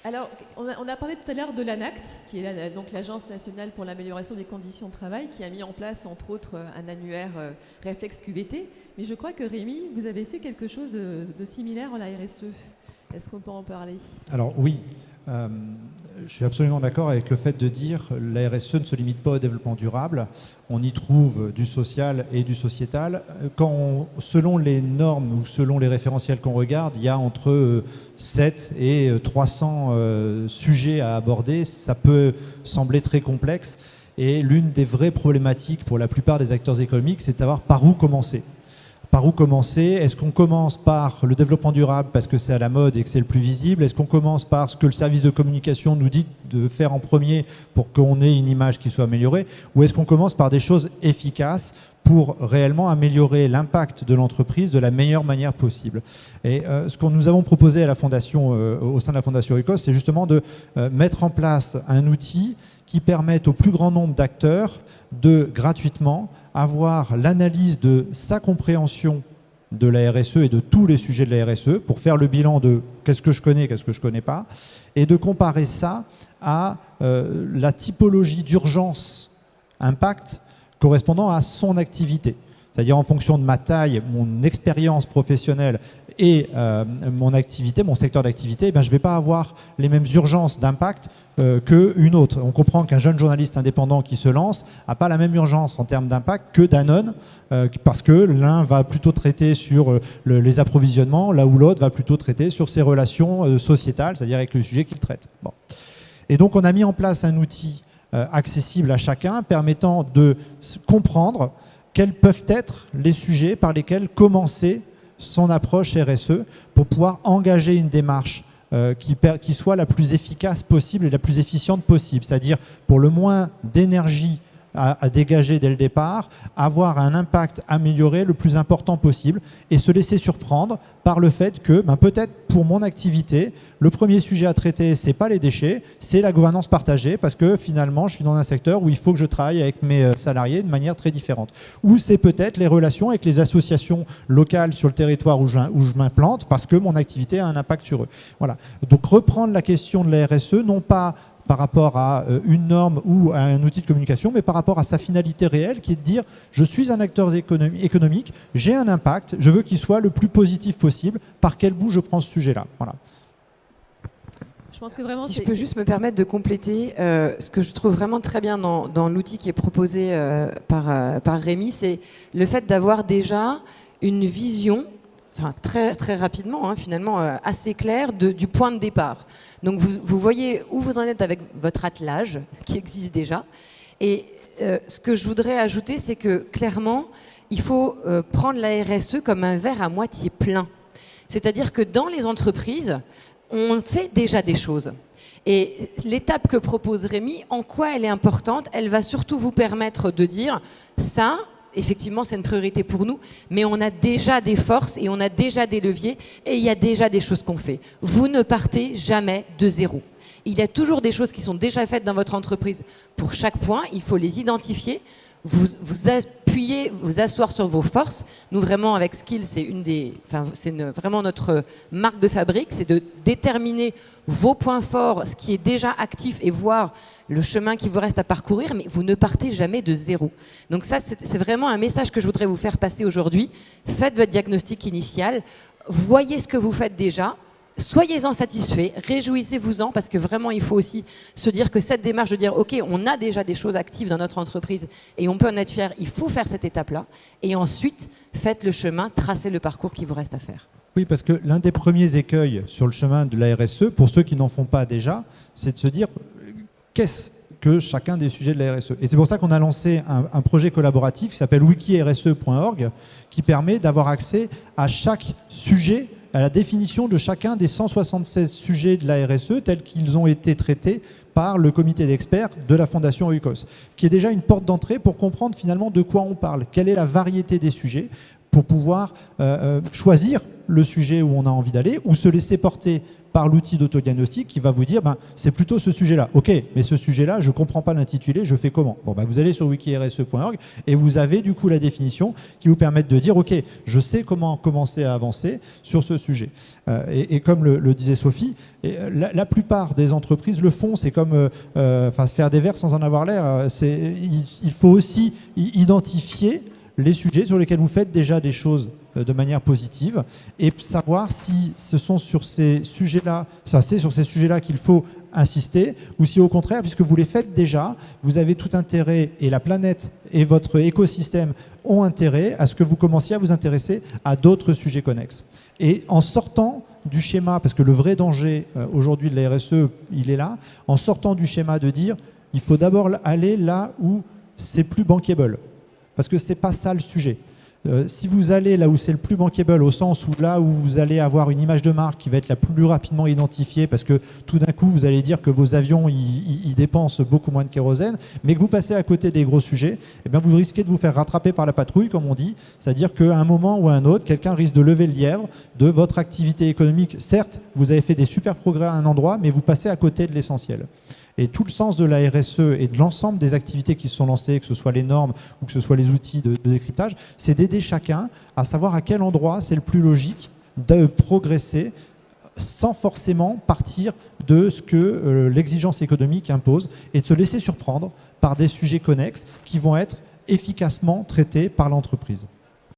Alors, on a parlé tout à l'heure de l'ANACT, qui est donc l'Agence nationale pour l'amélioration des conditions de travail, qui a mis en place, entre autres, un annuaire réflexe QVT. Mais je crois que Rémi, vous avez fait quelque chose de similaire en la RSE. Est-ce qu'on peut en parler? Alors oui, je suis absolument d'accord avec le fait de dire que la RSE ne se limite pas au développement durable. On y trouve du social et du sociétal. Selon les normes ou selon les référentiels qu'on regarde, il y a entre 7 et 300 sujets à aborder. Ça peut sembler très complexe. Et l'une des vraies problématiques pour la plupart des acteurs économiques, c'est de savoir par où commencer. Par où commencer? Est-ce qu'on commence par le développement durable parce que c'est à la mode et que c'est le plus visible? Est-ce qu'on commence par ce que le service de communication nous dit de faire en premier pour qu'on ait une image qui soit améliorée? Ou est-ce qu'on commence par des choses efficaces pour réellement améliorer l'impact de l'entreprise de la meilleure manière possible? Et ce que nous avons proposé à la Fondation, au sein de la Fondation Oikos, c'est justement de mettre en place un outil qui permette au plus grand nombre d'acteurs de gratuitement avoir l'analyse de sa compréhension de la RSE et de tous les sujets de la RSE pour faire le bilan de qu'est-ce que je connais, qu'est-ce que je ne connais pas, et de comparer ça à la typologie d'urgence impact correspondant à son activité. C'est-à-dire en fonction de ma taille, mon expérience professionnelle et mon activité, mon secteur d'activité, je ne vais pas avoir les mêmes urgences d'impact qu'une autre. On comprend qu'un jeune journaliste indépendant qui se lance n'a pas la même urgence en termes d'impact que Danone, parce que l'un va plutôt traiter sur les approvisionnements, là où l'autre va plutôt traiter sur ses relations sociétales, c'est-à-dire avec le sujet qu'il traite. Bon. Et donc on a mis en place un outil accessible à chacun, permettant de comprendre quels peuvent être les sujets par lesquels commencer son approche RSE pour pouvoir engager une démarche qui soit la plus efficace possible et la plus efficiente possible, c'est-à-dire pour le moins d'énergie à dégager dès le départ, avoir un impact amélioré le plus important possible et se laisser surprendre par le fait que peut-être pour mon activité, le premier sujet à traiter, ce n'est pas les déchets, c'est la gouvernance partagée parce que finalement, je suis dans un secteur où il faut que je travaille avec mes salariés de manière très différente. Ou c'est peut-être les relations avec les associations locales sur le territoire où je m'implante parce que mon activité a un impact sur eux. Voilà. Donc reprendre la question de la RSE, non pas par rapport à une norme ou à un outil de communication, mais par rapport à sa finalité réelle, qui est de dire je suis un acteur économique, j'ai un impact, je veux qu'il soit le plus positif possible, par quel bout je prends ce sujet-là. Voilà. Je pense que vraiment, si je peux juste me permettre de compléter, ce que je trouve vraiment très bien dans l'outil qui est proposé par Rémi, c'est le fait d'avoir déjà une vision, enfin, très, très rapidement, finalement, assez claire du point de départ. Donc vous voyez où vous en êtes avec votre attelage, qui existe déjà. Et ce que je voudrais ajouter, c'est que clairement, il faut prendre la RSE comme un verre à moitié plein. C'est-à-dire que dans les entreprises, on fait déjà des choses. Et l'étape que propose Rémi, en quoi elle est importante? Elle va surtout vous permettre de dire ça, effectivement, c'est une priorité pour nous, mais on a déjà des forces et on a déjà des leviers et il y a déjà des choses qu'on fait. Vous ne partez jamais de zéro. Il y a toujours des choses qui sont déjà faites dans votre entreprise. Pour chaque point, il faut les identifier, vous appuyer, vous asseoir sur vos forces. Nous, vraiment, avec Skill, c'est vraiment notre marque de fabrique, c'est de déterminer vos points forts, ce qui est déjà actif et voir le chemin qui vous reste à parcourir, mais vous ne partez jamais de zéro. Donc ça, c'est vraiment un message que je voudrais vous faire passer aujourd'hui. Faites votre diagnostic initial, voyez ce que vous faites déjà, soyez-en satisfaits, réjouissez-vous-en, parce que vraiment, il faut aussi se dire que cette démarche de dire, OK, on a déjà des choses actives dans notre entreprise et on peut en être fier, il faut faire cette étape-là. Et ensuite, faites le chemin, tracez le parcours qui vous reste à faire. Oui, parce que l'un des premiers écueils sur le chemin de la RSE, pour ceux qui n'en font pas déjà, c'est de se dire qu'est-ce que chacun des sujets de la RSE. Et c'est pour ça qu'on a lancé un projet collaboratif qui s'appelle wiki-rse.org, qui permet d'avoir accès à chaque sujet, à la définition de chacun des 176 sujets de la RSE tels qu'ils ont été traités par le comité d'experts de la Fondation Oikos, qui est déjà une porte d'entrée pour comprendre finalement de quoi on parle, quelle est la variété des sujets, pour pouvoir choisir le sujet où on a envie d'aller ou se laisser porter par l'outil d'autodiagnostic qui va vous dire c'est plutôt ce sujet-là. Ok, mais ce sujet-là, je ne comprends pas l'intitulé, je fais comment? Vous allez sur wikirse.org et vous avez du coup la définition qui vous permet de dire ok, je sais comment commencer à avancer sur ce sujet. Et comme le disait Sophie, la plupart des entreprises le font, c'est comme se faire des verres sans en avoir l'air. Il faut aussi identifier les sujets sur lesquels vous faites déjà des choses de manière positive et savoir si ce sont sur ces sujets-là, c'est sur ces sujets-là qu'il faut insister ou si au contraire, puisque vous les faites déjà, vous avez tout intérêt et la planète et votre écosystème ont intérêt à ce que vous commenciez à vous intéresser à d'autres sujets connexes. Et en sortant du schéma, parce que le vrai danger aujourd'hui de la RSE, il est là, en sortant du schéma de dire il faut d'abord aller là où c'est plus bankable. Parce que ce n'est pas ça le sujet. Si vous allez là où c'est le plus bankable, au sens où là où vous allez avoir une image de marque qui va être la plus rapidement identifiée, parce que tout d'un coup, vous allez dire que vos avions, ils dépensent beaucoup moins de kérosène, mais que vous passez à côté des gros sujets, eh bien vous risquez de vous faire rattraper par la patrouille, comme on dit. C'est-à-dire qu'à un moment ou à un autre, quelqu'un risque de lever le lièvre de votre activité économique. Certes, vous avez fait des super progrès à un endroit, mais vous passez à côté de l'essentiel. Et tout le sens de la RSE et de l'ensemble des activités qui se sont lancées, que ce soit les normes ou que ce soit les outils de décryptage, c'est d'aider chacun à savoir à quel endroit c'est le plus logique de progresser sans forcément partir de ce que l'exigence économique impose et de se laisser surprendre par des sujets connexes qui vont être efficacement traités par l'entreprise.